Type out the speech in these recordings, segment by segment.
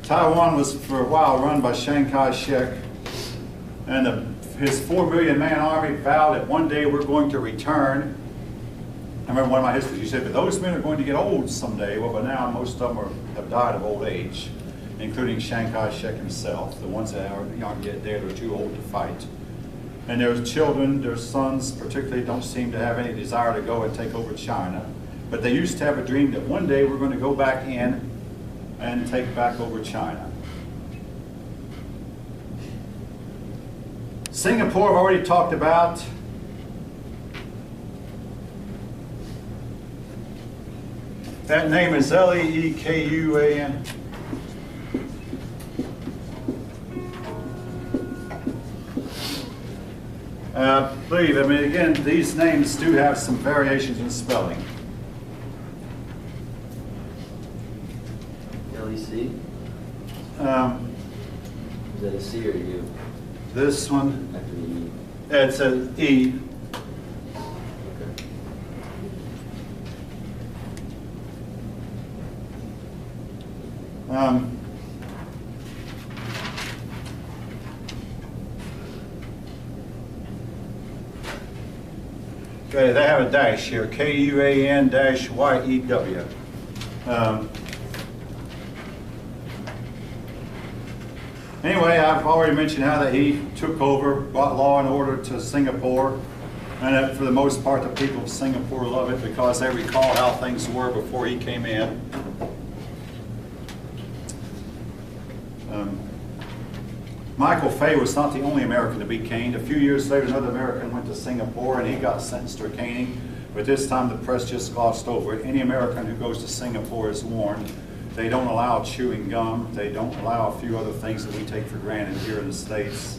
Taiwan was for a while run by Chiang Kai-shek, and his 4 million man army vowed that one day we're going to return. I remember one of my histories, you said, but those men are going to get old someday. Well, by now most of them have died of old age, including Chiang Kai-shek himself. The ones that aren't yet there, they're too old to fight. And their children, their sons particularly, don't seem to have any desire to go and take over China. But they used to have a dream that one day we're going to go back in and take back over China. Singapore, I've already talked about. That name is Leekuan. Believe, I mean, again, these names do have some variations in spelling. LEC? Is that a C or a U? This one, After the E. it's an E. Okay. Okay, they have a dash here, Kuan-YEW. Anyway, I've already mentioned how that he took over, brought law and order to Singapore, and that for the most part the people of Singapore love it because they recall how things were before he came in. Michael Fay was not the only American to be caned. A few years later, another American went to Singapore and he got sentenced to a caning, but this time the press just glossed over it. Any American who goes to Singapore is warned. They don't allow chewing gum. They don't allow a few other things that we take for granted here in the States.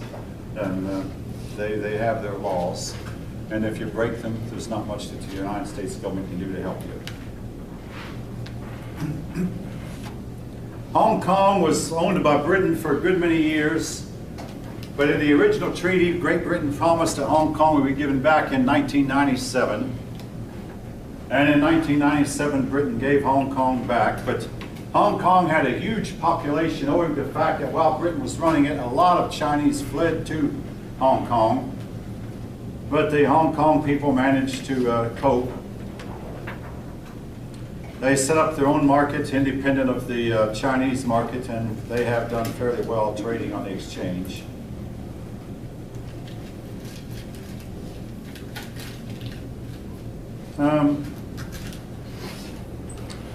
And they have their laws. And if you break them, there's not much that the United States government can do to help you. Hong Kong was owned by Britain for a good many years, but in the original treaty, Great Britain promised that Hong Kong would be given back in 1997. And in 1997, Britain gave Hong Kong back, but Hong Kong had a huge population owing to the fact that while Britain was running it, a lot of Chinese fled to Hong Kong. But the Hong Kong people managed to cope. They set up their own market independent of the Chinese market, and they have done fairly well trading on the exchange.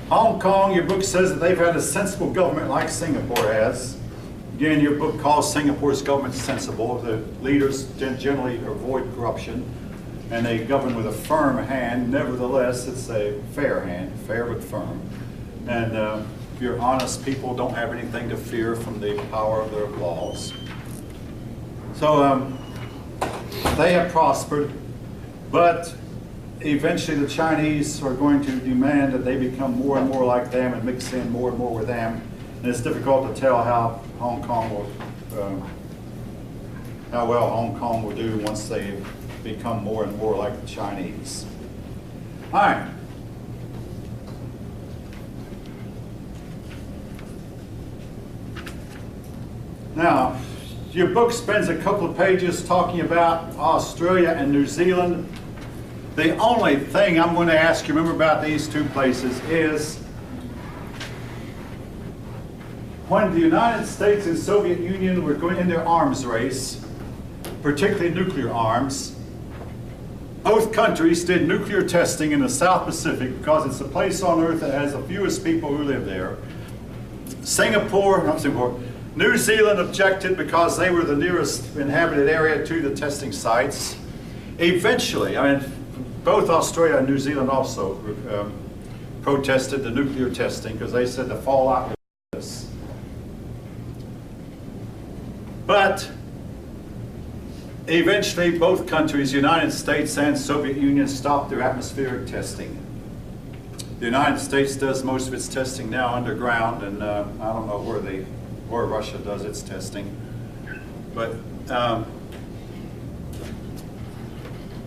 Hong Kong, your book says that they've had a sensible government like Singapore has. Again, your book calls Singapore's government sensible. The leaders generally avoid corruption, and they govern with a firm hand. Nevertheless, it's a fair hand, fair but firm. And if you're honest, people don't have anything to fear from the power of their laws. So they have prospered, but eventually the Chinese are going to demand that they become more and more like them and mix in more and more with them. And it's difficult to tell how Hong Kong will, how well Hong Kong will do once they become more and more like the Chinese. All right. Now, your book spends a couple of pages talking about Australia and New Zealand. The only thing I'm going to ask you, remember about these two places, is when the United States and Soviet Union were going in their arms race, particularly nuclear arms, both countries did nuclear testing in the South Pacific because it's the place on Earth that has the fewest people who live there. New Zealand objected because they were the nearest inhabited area to the testing sites. Eventually, I mean, both Australia and New Zealand also protested the nuclear testing because they said the fallout was this. But eventually, both countries, United States and Soviet Union, stopped their atmospheric testing. The United States does most of its testing now underground, and I don't know where Russia does its testing. But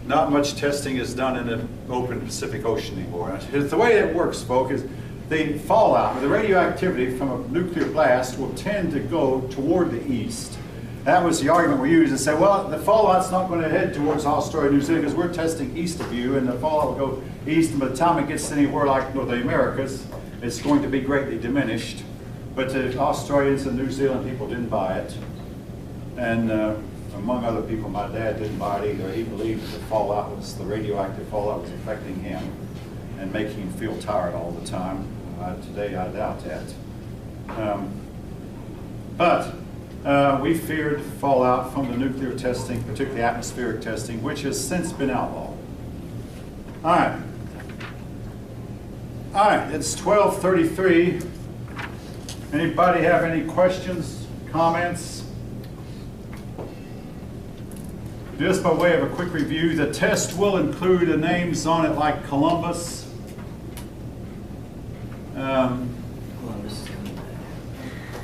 not much testing is done in the open Pacific Ocean anymore. The way it works, folks, is the fallout, the radioactivity from a nuclear blast will tend to go toward the east. That was the argument we used and said, well, the fallout's not going to head towards Australia and New Zealand because we're testing east of you, and the fallout will go east, and by the time it gets anywhere like the Americas, it's going to be greatly diminished. But the Australians and New Zealand people didn't buy it. And among other people, my dad didn't buy it either. He believed that the radioactive fallout was affecting him and making him feel tired all the time. Today, I doubt that. But we feared fallout from the nuclear testing, particularly atmospheric testing, which has since been outlawed. All right. All right, it's 12:33. Anybody have any questions, comments? Just by way of a quick review, the test will include the names on it like Columbus. Columbus is coming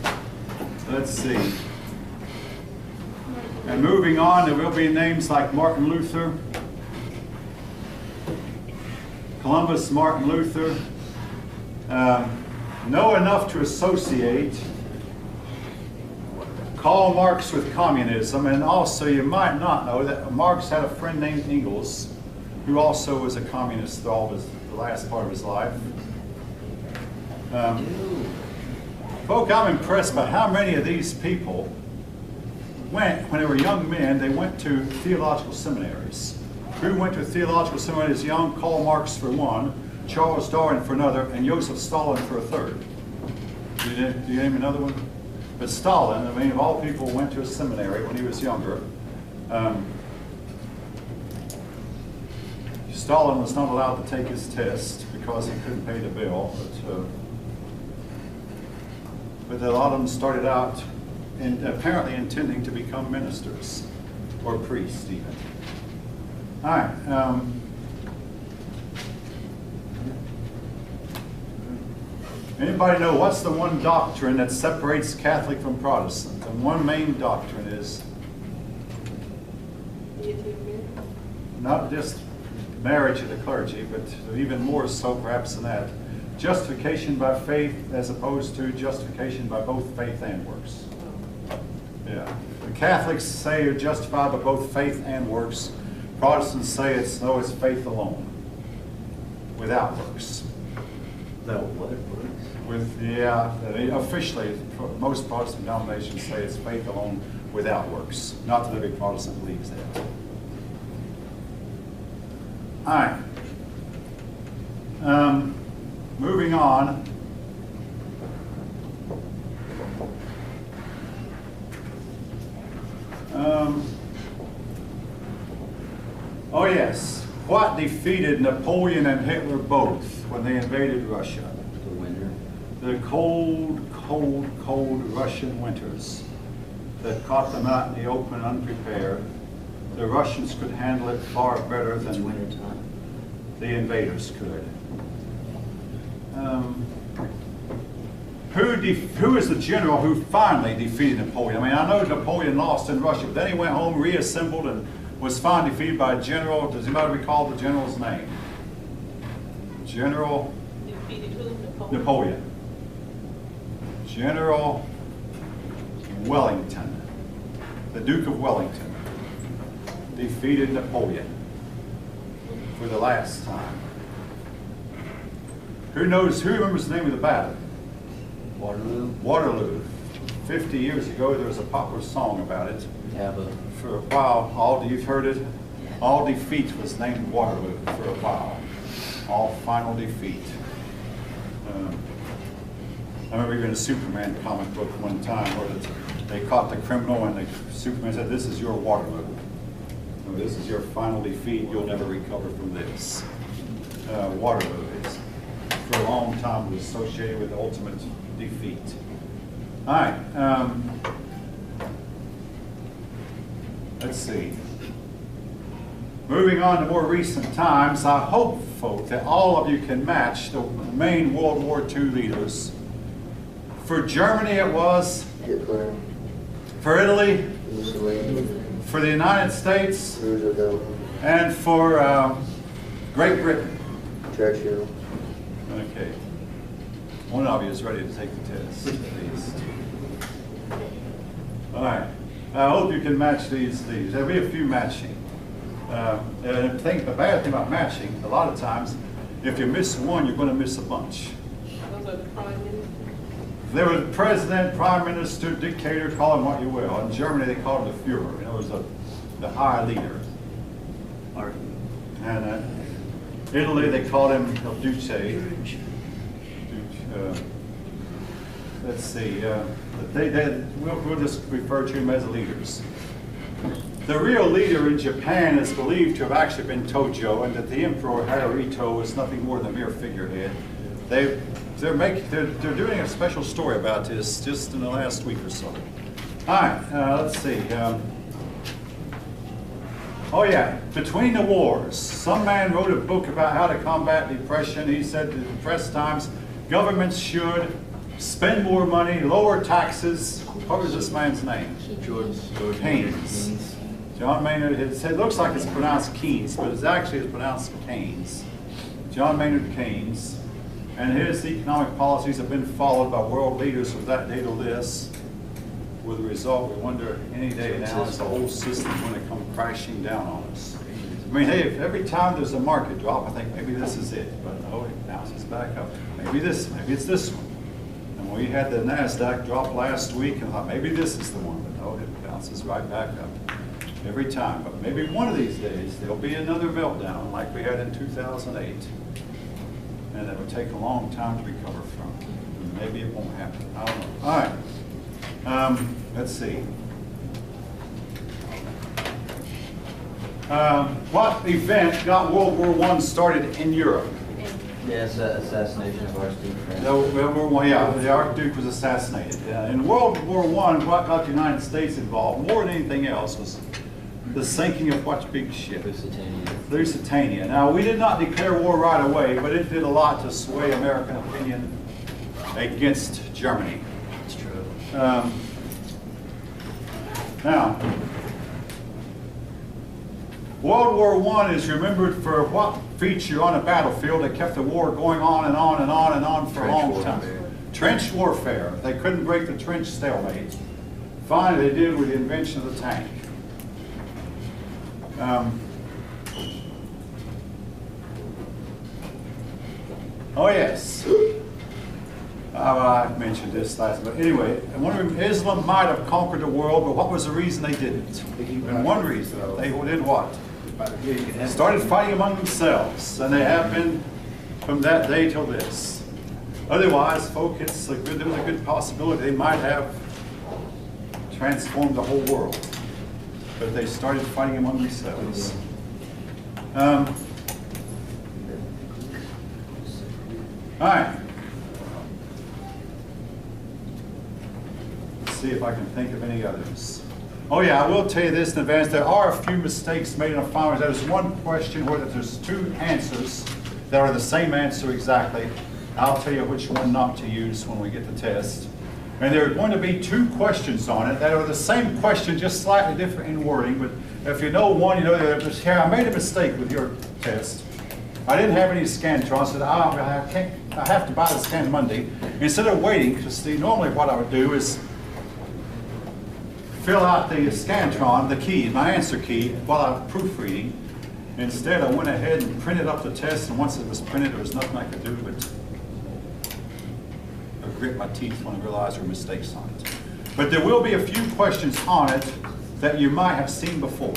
back. Let's see. And moving on, there will be names like Martin Luther, Columbus, Martin Luther. Know enough to associate Karl Marx with communism, and also you might not know that Marx had a friend named Engels, who also was a communist all the last part of his life. Folk, I'm impressed by how many of these people when they were young men, they went to theological seminaries. Who went to theological seminaries young? Karl Marx for one, Charles Darwin for another, and Joseph Stalin for a third. Do you name another one? But Stalin, I mean, of all people, went to a seminary when he was younger. Stalin was not allowed to take his test because he couldn't pay the bill. But a lot of them started out apparently intending to become ministers or priests even. All right. Anybody know what's the one doctrine that separates Catholic from Protestant? The one main doctrine is not just marriage of the clergy, but even more so perhaps than that. Justification by faith as opposed to justification by both faith and works. Yeah. The Catholics say you're justified by both faith and works. Protestants say it's faith alone, without works. No, what works? Officially, most Protestant denominations say it's faith alone without works. Not that every Protestant believes that. All right. Moving on. Oh yes, what defeated Napoleon and Hitler both when they invaded Russia? The winter. The cold, cold, cold Russian winters that caught them out in the open unprepared. The Russians could handle it far better It's than winter time. the invaders could. Who is the general who finally defeated Napoleon? I mean, I know Napoleon lost in Russia, but then he went home, reassembled, and was finally defeated by a general. Does anybody recall the general's name? General Defeated who? Napoleon. General Wellington. The Duke of Wellington defeated Napoleon for the last time. Who remembers the name of the battle? Waterloo. Waterloo. 50 years ago, there was a popular song about it. Yeah, but For a while, you've heard it? All defeat was named Waterloo for a while. All final defeat. I remember reading a Superman comic book one time where they caught the criminal and Superman said, "This is your Waterloo. This is your final defeat. You'll never recover from this." Waterloo is, for a long time, was associated with ultimate defeat. All right. Let's see. Moving on to more recent times, I hope, folk, that all of you can match the main World War II leaders. For Germany, it was. Hitler, For Italy, Mussolini, for the United States, Roosevelt, and for Great Britain. Churchill. Okay. One of you is ready to take the test, please. All right. I hope you can match these. There'll be a few matching. And the bad thing about matching, a lot of times, if you miss one, you're going to miss a bunch. There was president, prime minister, dictator, call him what you will. In Germany, they called him the Führer. It was the high leader. And Italy, they called him El Duce. Let's see. We'll just refer to him as leaders. The real leader in Japan is believed to have actually been Tojo, and that the Emperor Hirohito is nothing more than a mere figurehead. They're doing a special story about this just in the last week or so. All right, let's see. Oh yeah, between the wars, some man wrote a book about how to combat depression. He said that in depressed times, governments should spend more money, lower taxes. What was this man's name? George Keynes. John Maynard. It looks like it's pronounced Keynes, but it's actually pronounced Keynes. John Maynard Keynes. And his economic policies have been followed by world leaders from that day to this. With the result, we wonder any day now is the whole system going to come crashing down on us. I mean, hey, if every time there's a market drop, I think maybe this is it. But no, it bounces back up. Maybe it's this one. And we had the NASDAQ drop last week, and I thought maybe this is the one. But no, it bounces right back up every time. But maybe one of these days there'll be another meltdown like we had in 2008. And it would take a long time to recover from. Maybe it won't happen. I don't know. All right. Let's see. What event got World War I started in Europe? Yes, assassination of Archduke Franz. The Archduke was assassinated. In World War I, what got the United States involved more than anything else was the sinking of what big ship? Lusitania. Now, we did not declare war right away, but it did a lot to sway American opinion against Germany. That's true. Now, World War I is remembered for what feature on a battlefield that kept the war going on and on and on and on for a long time. Trench warfare. They couldn't break the trench stalemate. Finally, they did with the invention of the tank. Oh yes. I mentioned this last, but anyway, Islam might have conquered the world, but what was the reason they didn't? And one reason, they did what? Started fighting among themselves, and they have been from that day till this. Otherwise, folk, there was a good possibility they might have transformed the whole world, but they started fighting among themselves. All right. Let's see if I can think of any others. Oh yeah, I will tell you this in advance. There are a few mistakes made in a final. There's one question where there's two answers that are the same answer exactly. I'll tell you which one not to use when we get the test. And there are going to be two questions on it that are the same question, just slightly different in wording. But if you know one, you know the other. Here, I made a mistake with your test. I didn't have any Scantron. I said, I have to buy the Scan Monday. Instead of waiting, because normally what I would do is fill out the Scantron, the key, my answer key, while I was proofreading. Instead, I went ahead and printed up the test, and once it was printed, there was nothing I could do but grit my teeth when I realized there were mistakes on it. But there will be a few questions on it that you might have seen before.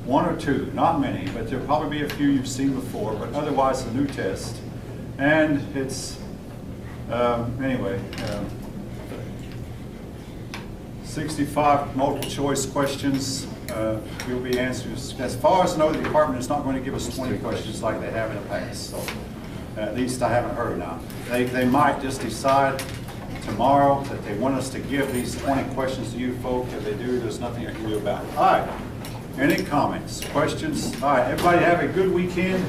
One or two, not many, but there'll probably be a few you've seen before, but otherwise a new test. And it's, anyway, 65 multiple choice questions will be answers. As far as I know, the department is not going to give us 20 questions like they have in the past. So at least I haven't heard now. They might just decide tomorrow that they want us to give these 20 questions to you folk. If they do, there's nothing I can do about it. All right. Any comments, questions? All right, everybody have a good weekend.